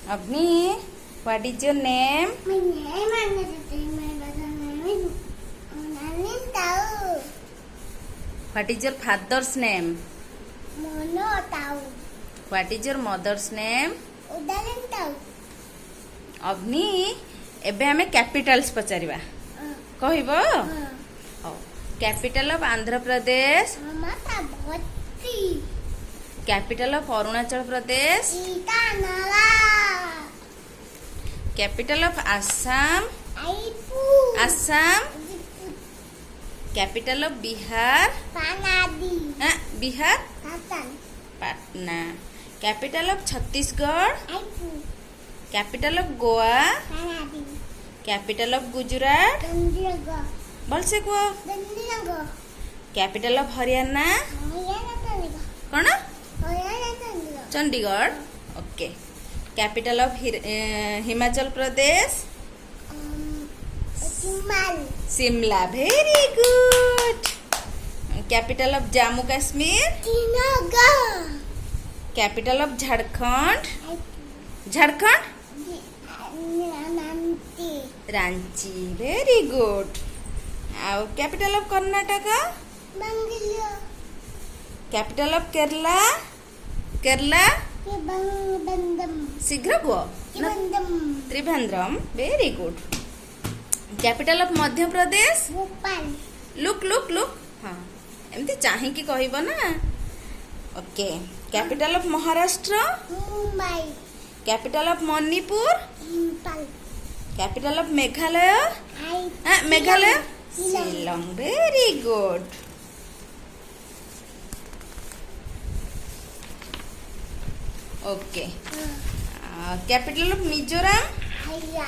Avni, what is your name? My name is my brother name is Tau. What is your father's name? Mono Tau. What is your mother's name? Udalin Tau. Avni, ଏବେ ଆମେ Capitals ପଚାରିବା କହିବ ହଉ capital of Andhra Pradesh Mama Bhatti. Capital of Arunachal Pradesh Itanala. Capital of Assam Aipu. Assam capital of Bihar Panadi. Bihar Tatan. Patna capital of Chhattisgarh Aipu. Capital of Goa Panadi. Capital of Gujarat Dandiraga. ଭଲସେ କୁହ Dandiraga. Capital of Haryana Hoyana Taniga. କ'ଣ Hoyana Taniga. Chandigarh okay capital of Himachal Pradesh Chimal. Shimla very good capital of Jammu Kashmir Tinaga. Capital of Jharkhand Aipu. Jharkhand Nanti. Ranchi very good ଆଉ capital of Karnataka Bangalore. Capital of Kerala Kerala Bandam. ଶୀଘ୍ର କୁହ ନା Bandam. Trivandrum very good capital of Madhya Pradesh Bhopal. Look look look ହଁ ଏମିତି ଚାହିଁକି କହିବ ନା okay capital of Maharashtra Mumbai. Capital of Manipur Impal. Capital of Meghalaya Meghalaya Shillong very good okay capital of Mizoram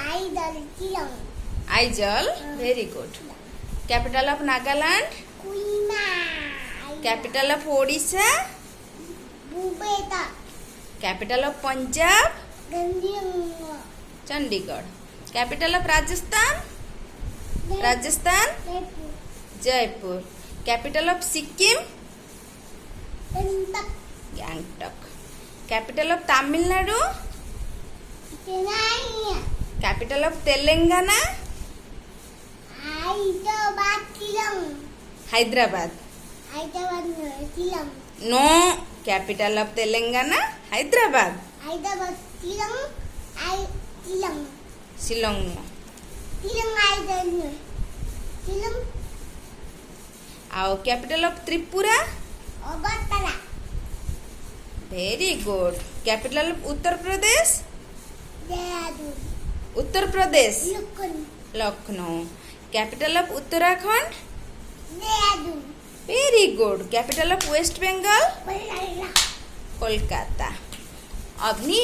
I Dalang. Aizawl very good capital of Nagaland Kuina. Capital of Odisha Bubeta. Capital of Punjab Gandhiranga. Chandigarh capital of Rajasthan Rajasthan Jaipur. Jaipur capital of Sikkim Tentak. Gangtok capital of Tamil Nadu Chennai. Capital of Telangana Hyderabad. Silang. Hyderabad Hyderabad. Silang. No capital of Telangana Hyderabad Hyderabad. Silang. Silang. Shillong ନୁହଁ Silang Hyderabad. Silang. ଆଉ capital of Tripura Agartala. Very good capital of Uttar Pradesh Dehradun. Uttar Pradesh Lukun. Lucknow capital of Uttarakhand Dehradun. Very good capital of waste Bengal Kolkata. Kolkata ଅଭନି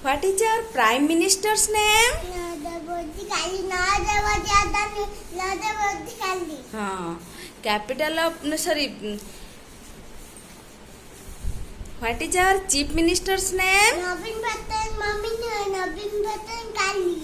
what is hour prime ministers name Nadavodi Kali. Nadavodi Adani. Nadavodi Kali. ହଁ capital of sorry what is our chief ministers name Navin Patan. Mami Navin Patan Kali.